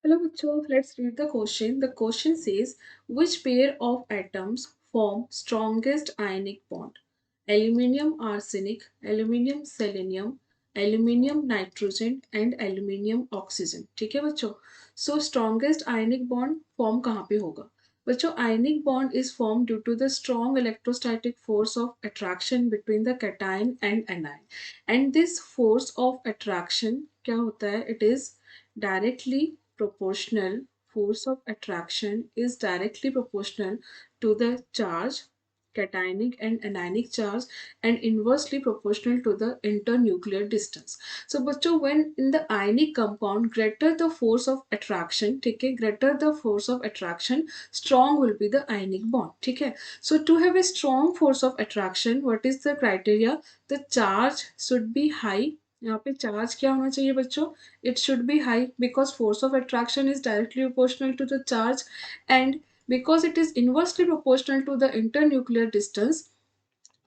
Hello, Bachcho. Let's read the question. The question says, which pair of atoms form strongest ionic bond? Aluminium arsenic, aluminium selenium, aluminium nitrogen and aluminium oxygen. ठीक है बच्चों. So strongest ionic bond form कहाँ पे होगा? बच्चों, ionic bond is formed due to the strong electrostatic force of attraction between the cation and anion. And this force of attraction क्या होता है? It is directly proportional. Force of attraction is directly proportional to the charge, cationic and anionic charge, and inversely proportional to the internuclear distance. So बच्चों, when in the ionic compound, greater the force of attraction, ठीक है, greater the force of attraction, strong will be the ionic bond. ठीक है. So to have a strong force of attraction, what is the criteria? The charge should be high. यहाँ पे charge क्या होना चाहिए बच्चों? It should be high because force of attraction is directly proportional to the charge, and because it is inversely proportional to the internuclear distance,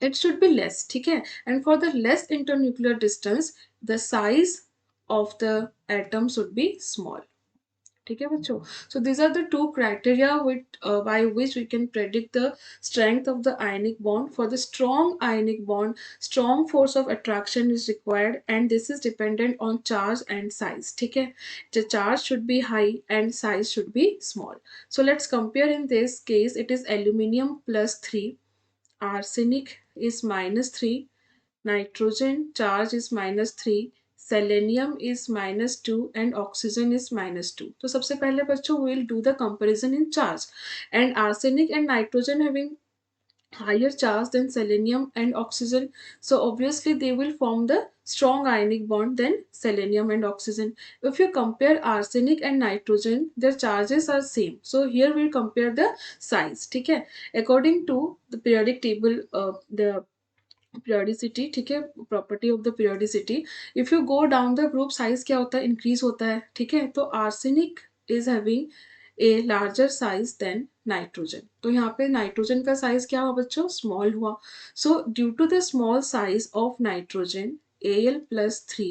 it should be less. ठीक है. And for the less internuclear distance, the size of the atom should be small. ठीक है बच्चों. So these are the two criteria by which we can predict the strength of the ionic bond. For the strong ionic bond, strong force of attraction is required, and this is dependent on charge and size. ठीक है. The charge should be high and size should be small. So let's compare. In this case, it is aluminium plus 3, arsenic is minus 3, nitrogen charge is minus 3, selenium is minus 2 and oxygen is minus 2. तो सबसे पहले बच्चों we will do the comparison in charge, and arsenic and nitrogen having higher charge than selenium and oxygen, so obviously they will form the strong ionic bond than selenium and oxygen. If you compare arsenic and nitrogen, their charges are same, so here we'll compare the size. ठीक है. According to the periodic table, the periodicity, ठीक है, property of the periodicity, if you go down the group, size क्या होता है? Increase होता है. ठीक है. तो arsenic is having a larger size than nitrogen. तो यहाँ पे नाइट्रोजन का साइज क्या हुआ बच्चों? स्मॉल हुआ. So due to the small size of nitrogen, Al+3,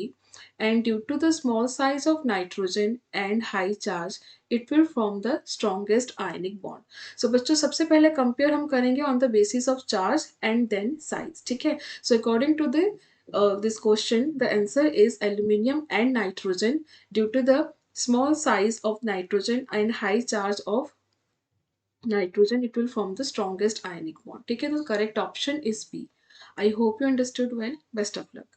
and due to the small size of nitrogen and high charge, it will form the strongest ionic bond. So बच्चों, सबसे पहले compare हम करेंगे on the basis of charge and then size. ठीक है. So according to the this question, the answer is aluminium and nitrogen. Due to the small size of nitrogen and high charge of nitrogen, it will form the strongest ionic bond. ठीक है. The correct option is B. I hope you understood well. Best of luck.